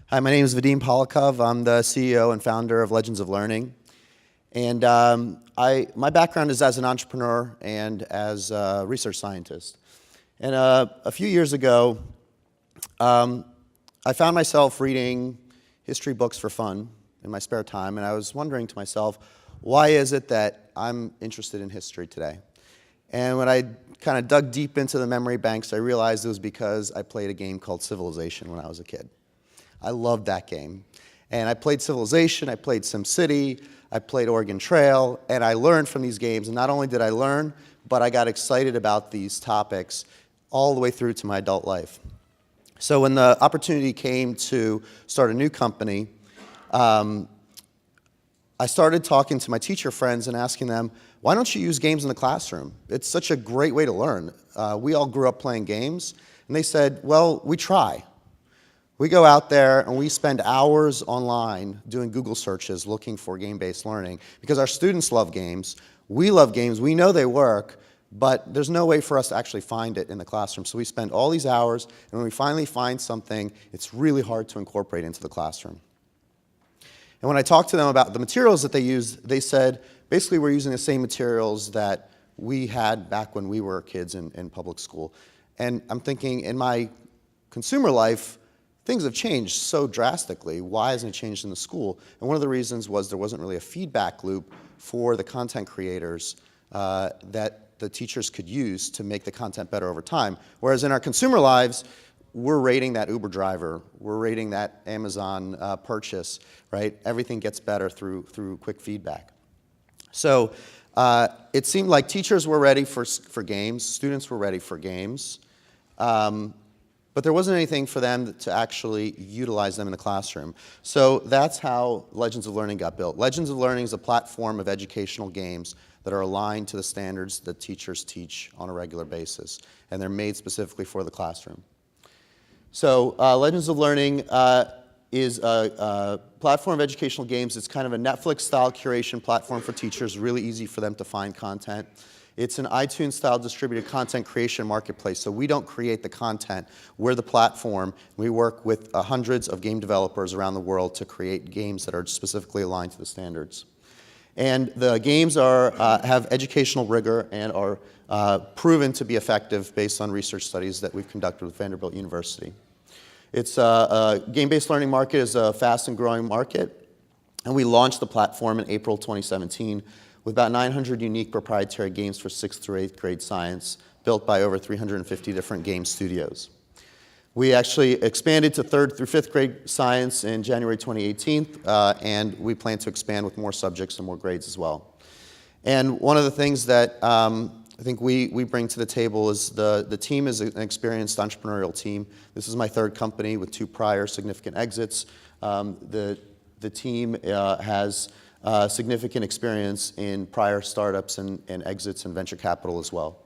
Hi, my name is Vadim Polakov. I'm the CEO and founder of Legends of Learning. And my background is as an entrepreneur and as a research scientist. And a few years ago, I found myself reading history books for fun in my spare time, and I was wondering to myself, why is it that I'm interested in history today? And when I kind of dug deep into the memory banks, I realized it was because I played a game called Civilization when I was a kid. I loved that game. And I played Civilization, I played SimCity, I played Oregon Trail, and I learned from these games. And not only did I learn, but I got excited about these topics all the way through to my adult life. So when the opportunity came to start a new company, I started talking to my teacher friends and asking them, why don't you use games in the classroom? It's such a great way to learn. We all grew up playing games. And they said, well, we try. We go out there and we spend hours online doing Google searches looking for game-based learning because our students love games, we love games, we know they work, but there's no way for us to actually find it in the classroom. So we spend all these hours, and when we finally find something, it's really hard to incorporate into the classroom. And when I talked to them about the materials that they used, they said, basically we're using the same materials that we had back when we were kids in public school. And I'm thinking, in my consumer life, things have changed so drastically. Why hasn't it changed in the school? And one of the reasons was there wasn't really a feedback loop for the content creators that the teachers could use to make the content better over time. Whereas in our consumer lives, we're rating that Uber driver, we're rating that Amazon purchase, right? Everything gets better through quick feedback. So it seemed like teachers were ready for games, students were ready for games, but there wasn't anything for them to actually utilize them in the classroom. So that's how Legends of Learning got built. Legends of Learning is a platform of educational games that are aligned to the standards that teachers teach on a regular basis, and they're made specifically for the classroom. So Legends of Learning is a platform of educational games. It's kind of a Netflix-style curation platform for teachers, really easy for them to find content. It's an iTunes-style distributed content creation marketplace, so we don't create the content. We're the platform. We work with hundreds of game developers around the world to create games that are specifically aligned to the standards. And the games have educational rigor and are proven to be effective based on research studies that we've conducted with Vanderbilt University. It's a game-based learning market is a fast and growing market, and we launched the platform in April 2017 with about 900 unique proprietary games for 6th through 8th grade science, built by over 350 different game studios. We actually expanded to 3rd through 5th grade science in January 2018, and we plan to expand with more subjects and more grades as well. And one of the things that I think we bring to the table is the team is an experienced entrepreneurial team. This is my 3rd company with 2 prior significant exits. The team has significant experience in prior startups and exits and venture capital as well.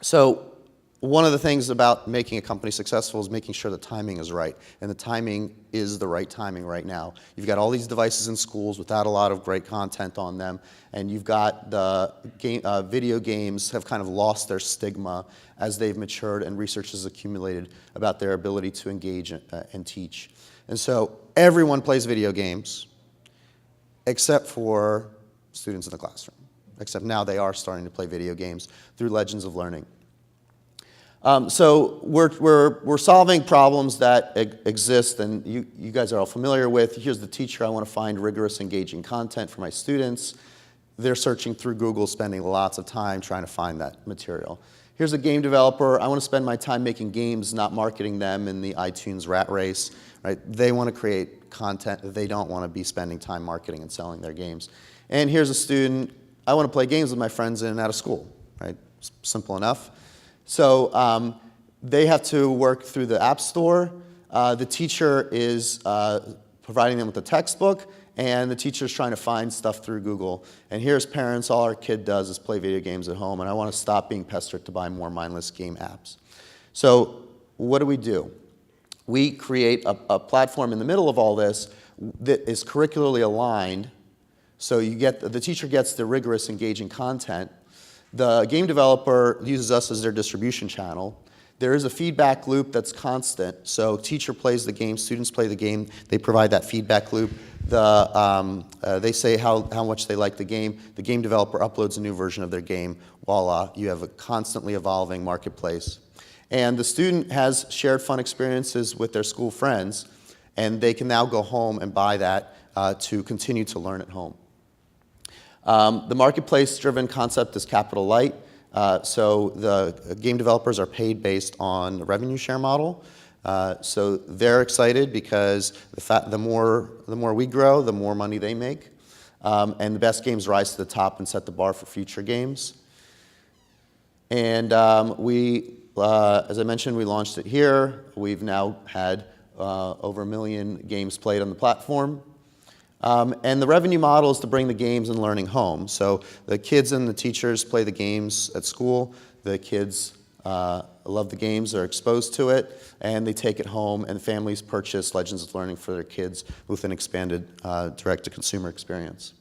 So one of the things about making a company successful is making sure the timing is right, and the timing is the right timing right now. You've got all these devices in schools without a lot of great content on them, and you've got the video games have kind of lost their stigma as they've matured and research has accumulated about their ability to engage and teach. And so everyone plays video games, except for students in the classroom. Except now they are starting to play video games through Legends of Learning. So we're solving problems that exist, and you guys are all familiar with. Here's the teacher. I want to find rigorous, engaging content for my students. They're searching through Google, spending lots of time trying to find that material. Here's a game developer. I want to spend my time making games, not marketing them in the iTunes rat race. Right? They want to create content that they don't want to be spending time marketing and selling their games. And here's a student. I want to play games with my friends in and out of school. Right? Simple enough. So they have to work through the App Store. The teacher is providing them with a textbook, and the teacher's trying to find stuff through Google. And here's parents. All our kid does is play video games at home, and I want to stop being pestered to buy more mindless game apps. So what do? We create a platform in the middle of all this that is curricularly aligned, so the teacher gets the rigorous, engaging content. The game developer uses us as their distribution channel. there is a feedback loop that's constant. So teacher plays the game, students play the game, they provide that feedback loop. They say how much they like the game developer uploads a new version of their game, voila, you have a constantly evolving marketplace. And the student has shared fun experiences with their school friends, and they can now go home and buy that to continue to learn at home. The marketplace-driven concept is Capitallight. So the game developers are paid based on the revenue share model. So they're excited because the more we grow, the more money they make. And the best games rise to the top and set the bar for future games. And as I mentioned, we launched it here. We've now had over 1 million games played on the platform. And the revenue model is to bring the games and learning home. So the kids and the teachers play the games at school. The kids love the games, they're exposed to it, and they take it home, and families purchase Legends of Learning for their kids with an expanded direct-to-consumer experience.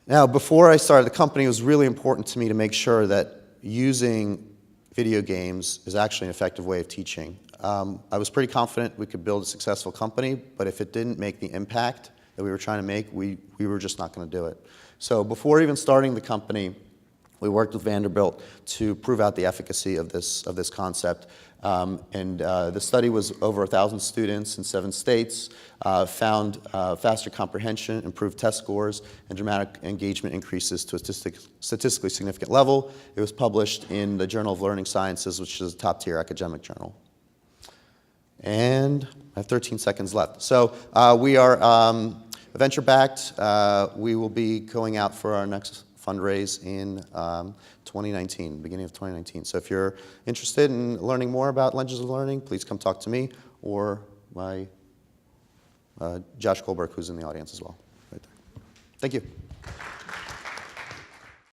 Now, before I started the company, it was really important to me to make sure that using video games is actually an effective way of teaching. I was pretty confident we could build a successful company, but if it didn't make the impact that we were trying to make, we were just not going to do it. So before even starting the company, we worked with Vanderbilt to prove out the efficacy of this concept. The study was over 1,000 students in 7 states, found faster comprehension, improved test scores, and dramatic engagement increases to a statistically significant level. It was published in the Journal of Learning Sciences, which is a top-tier academic journal. And I have 13 seconds left. So we are venture-backed. We will be going out for our next fundraise in 2019, beginning of 2019. So if you're interested in learning more about Legends of Learning, please come talk to me or my Josh Goldberg, who's in the audience as well. Right there. Thank you.